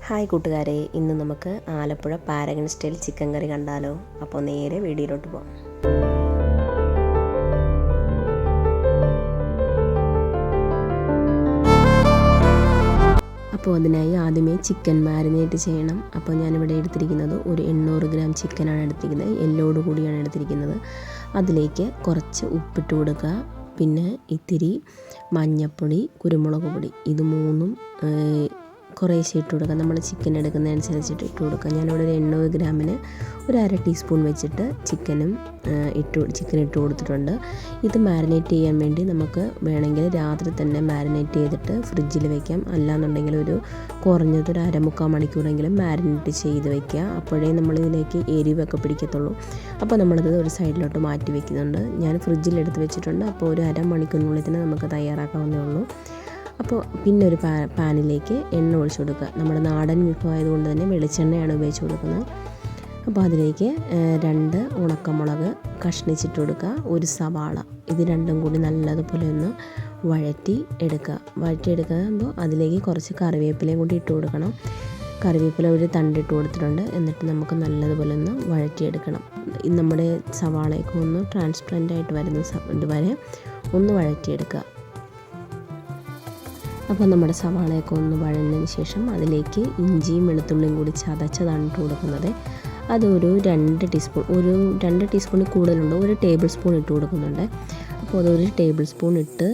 Hi കൂട്ടുകാരെ, ഇന്ന് നമുക്ക് ആലപ്പുഴ പാരഗൺ സ്റ്റൈൽ ചിക്കൻ കറി കണ്ടാലോ? അപ്പോൾ നേരെ വീഡിയോയിലോട്ട് പോകാം. അപ്പോൾ അതിനായി ആദ്യമേ ചിക്കൻ മാരിനേറ്റ് ചെയ്യണം. അപ്പോൾ ഞാനിവിടെ എടുത്തിരിക്കുന്നത് ഒരു 800 ഗ്രാം ചിക്കനാണ് എടുത്തിരിക്കുന്നത്. എല്ലോട് കൂടിയാണ് എടുത്തിരിക്കുന്നത്. അതിലേക്ക് കുറച്ച് ഉപ്പിട്ട് കൊടുക്കുക. പിന്നെ ഇത്തിരി മഞ്ഞൾപ്പൊടി, കുരുമുളക് പൊടി, ഇത് മൂന്നും കുറേശ്ശെ ഇട്ട് കൊടുക്കുക. നമ്മൾ ചിക്കൻ എടുക്കുന്നതനുസരിച്ചിട്ട് ഇട്ട് കൊടുക്കുക. ഞാനിവിടെ ഒരു 800 ഗ്രാമിന് ഒരു 1/2 ടീസ്പൂൺ വെച്ചിട്ട് ചിക്കൻ ഇട്ട് കൊടുത്തിട്ടുണ്ട്. ഇത് മാരിനേറ്റ് ചെയ്യാൻ വേണ്ടി നമുക്ക് വേണമെങ്കിൽ രാത്രി തന്നെ മാരിനേറ്റ് ചെയ്തിട്ട് ഫ്രിഡ്ജിൽ വെക്കാം. അല്ലാന്നുണ്ടെങ്കിൽ ഒരു കുറഞ്ഞത് ഒരു 1/4 മണിക്കൂറെങ്കിലും മാരിനേറ്റ് ചെയ്ത് വെക്കുക. അപ്പോഴേ നമ്മളിതിലേക്ക് എരിവൊക്കെ പിടിക്കത്തുള്ളൂ. അപ്പോൾ നമ്മളിത് ഒരു സൈഡിലോട്ട് മാറ്റി വെക്കുന്നുണ്ട്. ഞാൻ ഫ്രിഡ്ജിൽ എടുത്ത് വെച്ചിട്ടുണ്ട്. അപ്പോൾ ഒരു 1/2 മണിക്കൂറിനുള്ളിൽ തന്നെ നമുക്ക് തയ്യാറാക്കാവുന്നേ ഉള്ളൂ. അപ്പോൾ പിന്നെ ഒരു പാനിലേക്ക് എണ്ണ ഒഴിച്ച് കൊടുക്കുക. നമ്മുടെ നാടൻ വിഭവമായതുകൊണ്ട് തന്നെ വെളിച്ചെണ്ണയാണ് ഉപയോഗിച്ച് കൊടുക്കുന്നത്. അപ്പോൾ അതിലേക്ക് 2 ഉണക്കമുളക് കഷ്ണിച്ചിട്ട് കൊടുക്കുക. ഒരു സവാള, ഇത് രണ്ടും കൂടി നല്ലതുപോലെ ഒന്ന് വഴറ്റിയെടുക്കുമ്പോൾ അതിലേക്ക് കുറച്ച് കറിവേപ്പിലയും കൂടി ഇട്ട് കൊടുക്കണം. കറിവേപ്പില ഒരു തണ്ടിട്ട് കൊടുത്തിട്ടുണ്ട്. എന്നിട്ട് നമുക്ക് നല്ലതുപോലെ ഒന്ന് വഴറ്റിയെടുക്കണം. നമ്മുടെ സവാളയൊക്കെ ഒന്ന് ട്രാൻസ്പെറൻ്റ് ആയിട്ട് വരുന്ന ഇതുവരെ ഒന്ന് വഴറ്റിയെടുക്കുക. അപ്പോൾ നമ്മുടെ സവാളയൊക്കെ ഒന്ന് വഴന്നതിന് ശേഷം അതിലേക്ക് ഇഞ്ചിയും വെളുത്തുള്ളിയും കൂടി ചതച്ചതാണ് ഇട്ട് കൊടുക്കുന്നത്. അതൊരു 2 ടീസ്പൂണിൽ കൂടുതലുണ്ട്, 1 ടേബിൾ സ്പൂൺ ഇട്ട് കൊടുക്കുന്നുണ്ട്. അപ്പോൾ അതൊരു ടേബിൾ സ്പൂൺ ഇട്ട്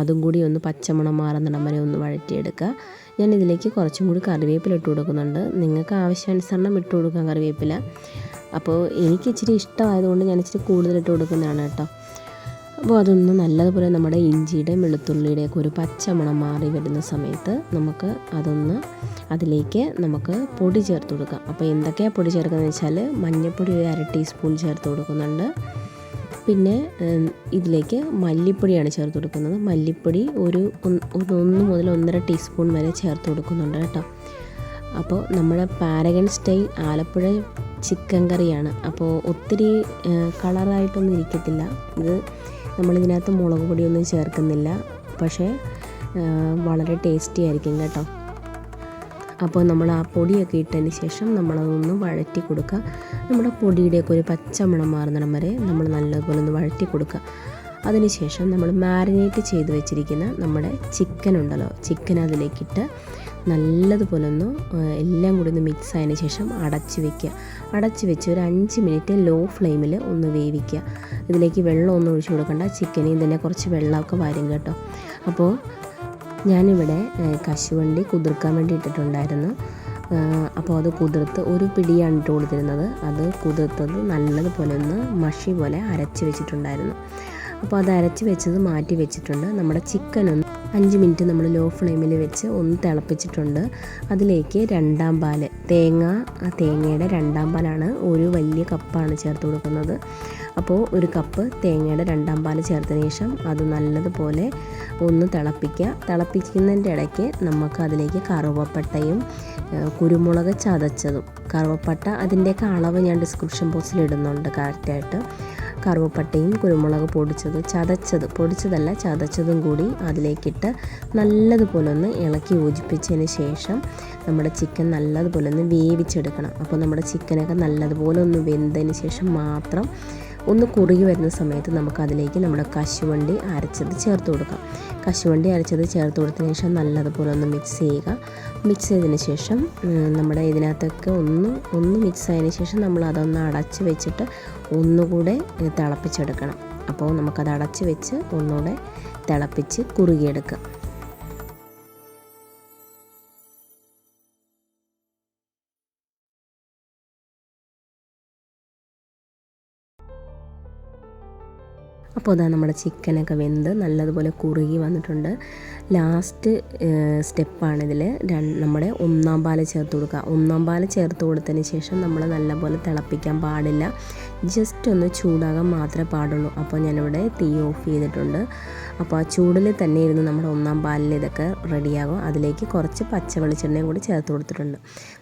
അതും കൂടി ഒന്ന് പച്ചമണം മാറുന്നിടം വരെ ഒന്ന് വഴറ്റിയെടുക്കുക. ഞാൻ ഇതിലേക്ക് കുറച്ചും കൂടി കറിവേപ്പില ഇട്ട് കൊടുക്കുന്നുണ്ട്. നിങ്ങൾക്ക് ആവശ്യാനുസരണം ഇട്ട് കൊടുക്കാം കറിവേപ്പില. അപ്പോൾ എനിക്ക് ഇച്ചിരി ഇഷ്ടമായതുകൊണ്ട് ഞാൻ ഇച്ചിരി കൂടുതലിട്ട് കൊടുക്കുന്നതാണ് കേട്ടോ. അപ്പോൾ അതൊന്ന് നല്ലതുപോലെ നമ്മുടെ ഇഞ്ചിയുടെയും വെളുത്തുള്ളിയുടെയൊക്കെ ഒരു പച്ചമണം മാറി വരുന്ന സമയത്ത് അതിലേക്ക് നമുക്ക് പൊടി ചേർത്ത് കൊടുക്കാം. അപ്പോൾ എന്തൊക്കെയാണ് പൊടി ചേർക്കുന്നത് വെച്ചാൽ മഞ്ഞൾപ്പൊടി ഒരു 1/2 ടീസ്പൂൺ ചേർത്ത് കൊടുക്കുന്നുണ്ട്. പിന്നെ ഇതിലേക്ക് മല്ലിപ്പൊടിയാണ് ചേർത്ത് കൊടുക്കുന്നത്. മല്ലിപ്പൊടി ഒരു 1 മുതൽ 1.5 ടീസ്പൂൺ വരെ ചേർത്ത് കൊടുക്കുന്നുണ്ട് കേട്ടോ. അപ്പോൾ നമ്മുടെ പാരഗൺ സ്റ്റൈൽ ആലപ്പുഴ ചിക്കൻ കറിയാണ്. അപ്പോൾ ഒത്തിരി കളറായിട്ടൊന്നും ഇരിക്കത്തില്ല. ഇത് നമ്മളിതിനകത്ത് മുളക് പൊടിയൊന്നും ചേർക്കുന്നില്ല. പക്ഷേ വളരെ ടേസ്റ്റി ആയിരിക്കും കേട്ടോ. അപ്പോൾ നമ്മൾ ആ പൊടിയൊക്കെ ഇട്ടതിന് ശേഷം നമ്മളതൊന്ന് വഴറ്റി കൊടുക്കുക. നമ്മുടെ പൊടിയുടെയൊക്കെ ഒരു പച്ചമണം മാറുന്നിടം വരെ നമ്മൾ നല്ലതുപോലെ ഒന്ന് വഴറ്റി കൊടുക്കുക. അതിനുശേഷം നമ്മൾ മാരിനേറ്റ് ചെയ്ത് വെച്ചിരിക്കുന്ന നമ്മുടെ ചിക്കൻ ഉണ്ടല്ലോ, ചിക്കൻ അതിലേക്കിട്ട് നല്ലതുപോലെ ഒന്ന് എല്ലാം കൂടി ഒന്ന് മിക്സ് ആയതിന് ശേഷം അടച്ച് വെച്ച് ഒരു 5 മിനിറ്റ് ലോ ഫ്ലെയിമിൽ ഒന്ന് വേവിക്കുക. ഇതിലേക്ക് വെള്ളമൊന്നും ഒഴിച്ചു കൊടുക്കണ്ട. ചിക്കനിൽ തന്നെ കുറച്ച് വെള്ളമൊക്കെ വരും കേട്ടോ. അപ്പോൾ ഞാനിവിടെ കശുവണ്ടി കുതിർക്കാൻ വേണ്ടി ഇട്ടിട്ടുണ്ടായിരുന്നു. അപ്പോൾ അത് കുതിർത്ത് ഒരു പിടിയാണ് ഇട്ട് കൊടുത്തിരുന്നത്. അത് കുതിർത്തത് നല്ലതുപോലെ ഒന്ന് മഷി പോലെ അരച്ച് വെച്ചിട്ടുണ്ടായിരുന്നു. അപ്പോൾ അത് അരച്ച് വെച്ചത് മാറ്റി വെച്ചിട്ടുണ്ട്. നമ്മുടെ ചിക്കൻ ഒന്ന് 5 മിനിറ്റ് നമ്മൾ ലോ ഫ്ലെയിമിൽ വെച്ച് ഒന്ന് തിളപ്പിച്ചിട്ടുണ്ട്. അതിലേക്ക് 2ാം പാല്, തേങ്ങയുടെ 2ാം പാലാണ്, ഒരു വലിയ കപ്പാണ് ചേർത്ത് കൊടുക്കുന്നത്. അപ്പോൾ 1 കപ്പ് തേങ്ങയുടെ 2ാം പാല് ചേർത്തതിന് ശേഷം അത് നല്ലതുപോലെ ഒന്ന് തിളപ്പിക്കുന്നതിൻ്റെ ഇടയ്ക്ക് നമുക്ക് അതിലേക്ക് കറുവപ്പട്ടയും കുരുമുളക് ചതച്ചതും, കറുവപ്പട്ട അതിൻ്റെയൊക്കെ അളവ് ഞാൻ ഡിസ്ക്രിപ്ഷൻ ബോക്സിൽ ഇടുന്നുണ്ട് കറക്റ്റായിട്ട്. കറുവപ്പട്ടയും കുരുമുളക് പൊടിച്ചതല്ല ചതച്ചതും കൂടി അതിലേക്കിട്ട് നല്ലതുപോലെ ഒന്ന് ഇളക്കി യോജിപ്പിച്ചതിന് ശേഷം നമ്മുടെ ചിക്കൻ നല്ലതുപോലെ ഒന്ന് വേവിച്ചെടുക്കണം. അപ്പോൾ നമ്മുടെ ചിക്കനൊക്കെ നല്ലതുപോലെ ഒന്ന് വെന്തതിന് ശേഷം മാത്രം ഒന്ന് കുറുകി വരുന്ന സമയത്ത് നമുക്കതിലേക്ക് നമ്മുടെ കശുവണ്ടി അരച്ചത് ചേർത്ത് കൊടുക്കാം. കശുവണ്ടി അരച്ചത് ചേർത്ത് കൊടുത്തതിന് ശേഷം നല്ലതുപോലെ ഒന്ന് മിക്സ് ചെയ്തതിന് ശേഷം നമ്മുടെ ഇതിനകത്തൊക്കെ ഒന്ന് മിക്സ് ആയതിനു ശേഷം നമ്മൾ അതൊന്ന് അടച്ച് വെച്ചിട്ട് ഒന്നുകൂടെ തിളപ്പിച്ചെടുക്കണം. അപ്പോൾ നമുക്കത് അടച്ച് വെച്ച് ഒന്നുകൂടെ തിളപ്പിച്ച് കുറുകിയെടുക്കുക. അപ്പോൾ അതാ നമ്മുടെ ചിക്കനൊക്കെ വെന്ത് നല്ലതുപോലെ കുറുകി വന്നിട്ടുണ്ട്. ലാസ്റ്റ് സ്റ്റെപ്പാണിതിൽ നമ്മുടെ 1ാം പാല് ചേർത്ത് കൊടുക്കുക. 1ാം പാല് ചേർത്ത് കൊടുത്തതിന് ശേഷം നമ്മൾ നല്ലപോലെ തിളപ്പിക്കാൻ പാടില്ല. ജസ്റ്റ് ഒന്ന് ചൂടാകാൻ മാത്രമേ പാടുള്ളൂ. അപ്പോൾ ഞാനിവിടെ തീ ഓഫ് ചെയ്തിട്ടുണ്ട്. അപ്പോൾ ആ ചൂടിൽ തന്നെ ഇരുന്ന് നമ്മുടെ 1ാം പാലിൽ ഇതൊക്കെ റെഡിയാകും. അതിലേക്ക് കുറച്ച് പച്ച വെളിച്ചെണ്ണയും കൂടി ചേർത്ത് കൊടുത്തിട്ടുണ്ട്.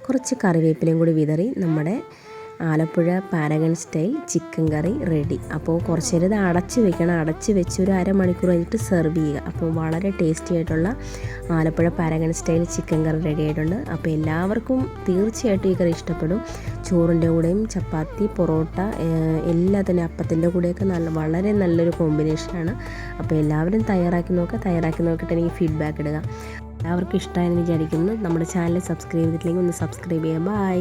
കുറച്ച് കറിവേപ്പിലയും കൂടി വിതറി നമ്മുടെ ആലപ്പുഴ പാരഗൺ സ്റ്റൈൽ ചിക്കൻ കറി റെഡി. അപ്പോൾ കുറച്ച് നേരം ഇത് അടച്ച് വെക്കണം. അടച്ച് വെച്ച് ഒരു അരമണിക്കൂർ കഴിഞ്ഞിട്ട് സെർവ് ചെയ്യുക. അപ്പോൾ വളരെ ടേസ്റ്റി ആയിട്ടുള്ള ആലപ്പുഴ പാരഗൺ സ്റ്റൈൽ ചിക്കൻ കറി റെഡി ആയിട്ടുണ്ട്. അപ്പോൾ എല്ലാവർക്കും തീർച്ചയായിട്ടും ഈ കറി ഇഷ്ടപ്പെടും. ചോറിൻ്റെ കൂടെയും ചപ്പാത്തി, പൊറോട്ട, എല്ലാത്തിനും അപ്പത്തിൻ്റെ കൂടെയൊക്കെ വളരെ നല്ലൊരു കോമ്പിനേഷനാണ്. അപ്പോൾ എല്ലാവരും തയ്യാറാക്കി നോക്കിയിട്ട് എനിക്ക് ഫീഡ്ബാക്ക് ഇടുക. എല്ലാവർക്കും ഇഷ്ടമായെന്ന് വിചാരിക്കുന്നു. നമ്മുടെ ചാനൽ സബ്സ്ക്രൈബ് ചെയ്തിട്ടില്ലെങ്കിൽ ഒന്ന് സബ്സ്ക്രൈബ് ചെയ്യുക. ബൈ.